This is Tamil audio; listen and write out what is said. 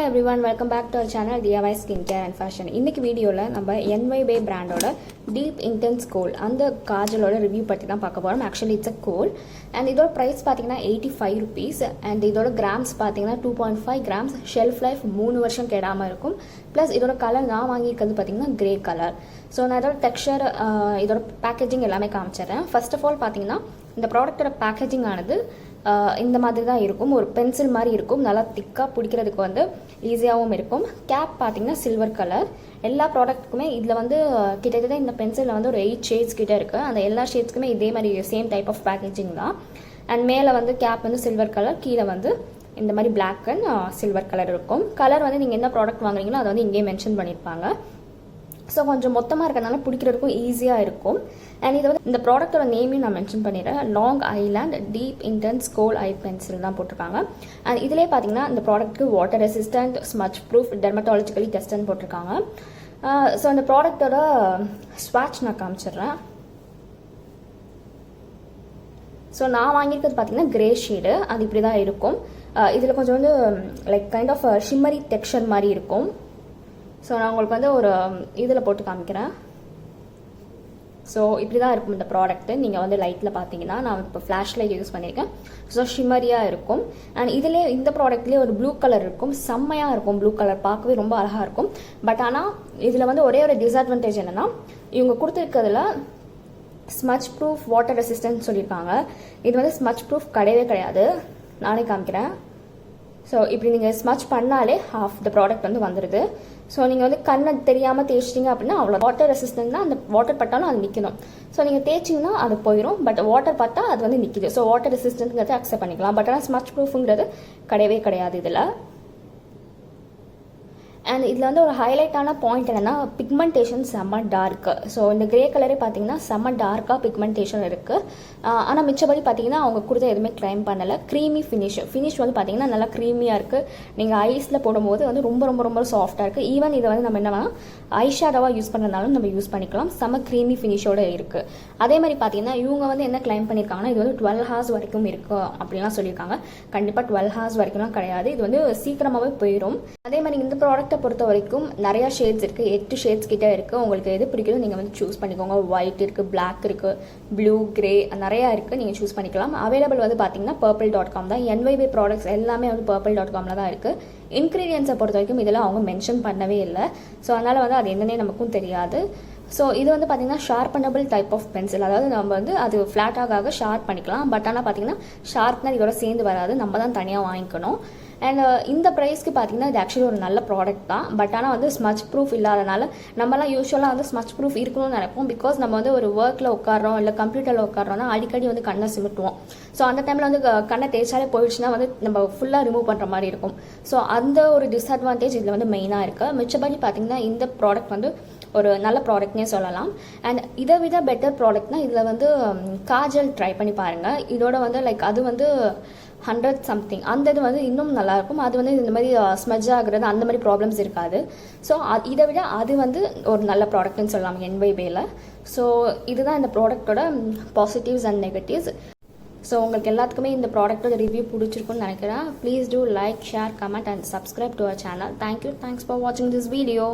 everyone, welcome back to our channel DIY Skincare and Fashion. இன்னைக்கு வீடியோல நம்ம NY BAE பிராண்டோட டீப் இன்டென்ஸ் கோல் அந்த காஜலோட ரிவ்யூ பத்தி தான் பார்க்க போறோம். Actually it's a goal and இதோட பிரைஸ் பாத்தீங்கன்னா 85 rupees and இதோட கிராம்ஸ் பாத்தீங்கன்னா 2.5 grams. ஷெல்ஃப் லைஃப் 3 வருஷம் கெடாம இருக்கும். Plus இதோட கலர் நான் வாங்கியிருக்கிறது பாத்தீங்கன்னா கிரே கலர். ஸோ நான் இதோட டெக்ஸ்சர் இதோட பேக்கேஜிங் எல்லாமே காமிச்சிடுறேன். ஃபர்ஸ்ட் ஆஃப் ஆல் பார்த்தீங்கன்னா இந்த ப்ராடக்டோட பேக்கேஜிங் ஆனது இந்த மாதிரி தான் இருக்கும். ஒரு பென்சில் மாதிரி இருக்கும், நல்லா திக்காக பிடிக்கிறதுக்கு வந்து ஈஸியாகவும் இருக்கும். கேப் பார்த்தீங்கன்னா சில்வர் கலர். எல்லா ப்ராடக்ட்டுக்குமே இதில் வந்து கிட்டத்தட்ட இந்த பென்சிலில் வந்து ஒரு 8 ஷேட்ஸ் கிட்டே இருக்குது. அந்த எல்லா ஷேட்ஸ்க்குமே இதே மாதிரி சேம் டைப் ஆஃப் பேக்கேஜிங் தான். அண்ட் மேலே வந்து கேப் வந்து சில்வர் கலர், கீழே வந்து இந்த மாதிரி பிளாக் அண்ட் சில்வர் கலர் இருக்கும். கலர் வந்து நீங்கள் எந்த ப்ராடக்ட் வாங்குறீங்களோ அதை வந்து இங்கேயே மென்ஷன் பண்ணியிருப்பாங்க. ஸோ கொஞ்சம் மொத்தமாக இருக்கிறதுனால பிடிக்கிறதுக்கும் ஈஸியாக இருக்கும். அண்ட் இதை வந்து இந்த ப்ராடக்டோட நேமையும் நான் மென்ஷன் பண்ணிடுறேன். Long Island deep intense kohl eye pencil தான் போட்டிருக்காங்க. அண்ட் இதிலே பார்த்தீங்கன்னா இந்த ப்ராடக்ட்டுக்கு water resistant, smudge proof, dermatologically டெஸ்ட்னு போட்டிருக்காங்க. ஸோ இந்த ப்ராடக்டோட ஸ்வாட்ச் நான் காமிச்சிடுறேன். ஸோ நான் வாங்கியிருக்கிறது பார்த்தீங்கன்னா கிரே ஷேடு. அது இப்படி தான் இருக்கும். இதில் கொஞ்சம் வந்து like kind of shimmery texture மாதிரி இருக்கும். ஸோ நான் உங்களுக்கு வந்து ஒரு இதில் போட்டு காமிக்கிறேன். ஸோ இப்படி தான் இருக்கும் இந்த ப்ராடக்ட்டு. நீங்கள் வந்து லைட்டில் பார்த்தீங்கன்னா நான் இப்போ ஃப்ளாஷ் லைட் யூஸ் பண்ணியிருக்கேன். ஸோ ஷிம்மரியாக இருக்கும். அண்ட் இதிலே இந்த ப்ராடக்ட்லேயே ஒரு ப்ளூ கலர் இருக்கும், செம்மையாக இருக்கும். ப்ளூ கலர் பார்க்கவே ரொம்ப அழகாக இருக்கும். பட் ஆனால் இதில் வந்து ஒரே ஒரு டிஸ்அட்வான்டேஜ் என்னென்னா இவங்க கொடுத்துருக்கிறதுல ஸ்மச் ப்ரூஃப், வாட்டர் ரெசிஸ்டன்ட் சொல்லியிருக்காங்க. இது வந்து ஸ்மச் ப்ரூஃப் கிடையவே கிடையாது. நானே காமிக்கிறேன். ஸோ இப்படி நீங்கள் ஸ்மச் பண்ணாலே ஹாஃப் த ப்ராடக்ட் வந்து வந்துடுது. ஸோ நீங்கள் வந்து கண்ணை தெரியாமல் தேய்ச்சிட்டிங்க அப்படின்னா அவ்வளோ வாட்டர் ரெசிஸ்டன்ட் தான். அந்த வாட்டர் பட்டாலும் அது நிற்கணும். ஸோ நீங்கள் தேய்ச்சிங்கன்னா அது போயிடும். பட் வாட்டர் பட்டா அது வந்து நிற்கிது. ஸோ வாட்டர் ரெசிஸ்டன்ட்ங்கிறத அக்செப்ட் பண்ணிக்கலாம். பட் ஆனால் ஸ்மச் ப்ரூஃபுங்கிறது கிடையவே கிடையாது இதில். அண்ட் இதில் வந்து ஒரு ஹைலைட்டான பாயிண்ட் என்னென்னா பிக்மெண்டேஷன் செம்ம டார்க்கு. ஸோ இந்த கிரே கலரே பார்த்தீங்கன்னா செம்ம டார்க்காக பிக்மெண்டேஷன் இருக்குது. ஆனால் மிச்சபடி பார்த்தீங்கன்னா அவங்க கொடுத்த எதுவுமே கிளைம் பண்ணலை. க்ரீமி ஃபினிஷ் வந்து பார்த்தீங்கன்னா நல்லா க்ரீமியாக இருக்குது. நீங்கள் ஐஸில் போடும்போது வந்து ரொம்ப ரொம்ப ரொம்ப சாஃப்டாக இருக்குது. ஈவன் இதை வந்து நம்ம என்ன ஐ ஷேடோவாக யூஸ் பண்ணுறதுனாலும் நம்ம யூஸ் பண்ணிக்கலாம். செம்ம க்ரீமி ஃபினிஷோடு இருக்குது. அதே மாதிரி பார்த்தீங்கன்னா இவங்க வந்து என்ன கிளைம் பண்ணியிருக்காங்கன்னா இது வந்து 12 hours வரைக்கும் இருக்கும் அப்படின்லாம் சொல்லியிருக்காங்க. கண்டிப்பாக 12 hours வரைக்கும்லாம் கிடையாது. இது வந்து சீக்கிரமாகவே போயிடும். அதே மாதிரி இந்த ப்ராடக்ட்டை பொறுத்த வரைக்கும் நிறைய ஷேட்ஸ் இருக்குது. 8 ஷேட்ஸ் கிட்டே இருக்குது. உங்களுக்கு எது பிடிக்குதோ நீங்கள் வந்து சூஸ் பண்ணிக்கோங்க. ஒயிட் இருக்குது, பிளாக் இருக்குது, ப்ளூ, கிரே நிறையா இருக்குது. நீங்கள் சூஸ் பண்ணிக்கலாம். அவைலபிள் வந்து பார்த்தீங்கன்னா purple.com தான். NY BAE ப்ராடக்ட்ஸ் எல்லாமே வந்து purple.comல தான் இருக்குது. இன்க்ரீடியன்ஸை பொறுத்த வரைக்கும் இதில் அவங்க மென்ஷன் பண்ணவே இல்லை. ஸோ அதனால் வந்து அது என்னன்னே நமக்கும் தெரியாது. ஸோ இது வந்து பார்த்தீங்கன்னா ஷார்ப்பனபிள் டைப் ஆஃப் பென்சில். அதாவது நம்ம வந்து அது ஃப்ளாட்டாக ஷார்ப் பண்ணிக்கலாம். பட் ஆனால் பார்த்தீங்கன்னா ஷார்ப்னர் இதோட சேர்ந்து வராது. நம்ம தான் தனியாக வாங்கிக்கணும். அண்ட் இந்த ப்ரைஸ்க்கு பார்த்தீங்கன்னா இது ஆக்சுவலி ஒரு நல்ல ப்ராடக்ட் தான். பட் ஆனால் வந்து ஸ்மச் ப்ரூஃப் இல்லாதனால நம்மலாம் யூஸ்வலாக வந்து ஸ்மச் ப்ரூஃப் இருக்கணும்னு நினைப்போம். பிகாஸ் நம்ம வந்து ஒரு ஒர்க்கில் உட்காரோம் இல்லை கம்ப்யூட்டரில் உட்காரோன்னா அடிக்கடி வந்து கண்ணை சிமிட்டுவோம். ஸோ அந்த டைமில் வந்து கண்ணை தேய்ச்சாலே போயிடுச்சுன்னா வந்து நம்ம ஃபுல்லாக ரிமூவ் பண்ணுற மாதிரி இருக்கும். ஸோ அந்த ஒரு டிஸ்அட்வான்டேஜ் இதில் வந்து மெயினாக இருக்குது. மிச்சபடி பார்த்தீங்கன்னா இந்த ப்ராடக்ட் வந்து ஒரு நல்ல ப்ராடக்ட்னே சொல்லலாம். அண்ட் இதை விட பெட்டர் ப்ராடக்ட்னா இதில் வந்து காஜல் ட்ரை பண்ணி பாருங்கள். இதோட வந்து லைக் அது வந்து 100 something அந்த இது வந்து இன்னும் நல்லாயிருக்கும். அது வந்து இந்த மாதிரி ஸ்மஜ் ஆகுறது அந்த மாதிரி ப்ராப்ளம்ஸ் இருக்காது. ஸோ இதை விட அது வந்து ஒரு நல்ல ப்ராடக்ட்னு சொல்லலாம் NY BAEல. ஸோ இதுதான் இந்த ப்ராடக்டோட பாசிட்டிவ்ஸ் அண்ட் நெகட்டிவ்ஸ். ஸோ உங்களுக்கு எல்லாத்துக்குமே இந்த ப்ராடக்டோட ரிவ்யூ பிடிச்சிருக்குன்னு நினைக்கிறேன். Please do like, share, comment and subscribe to our channel. Thank you. Thanks for வாட்சிங் திஸ் வீடியோ.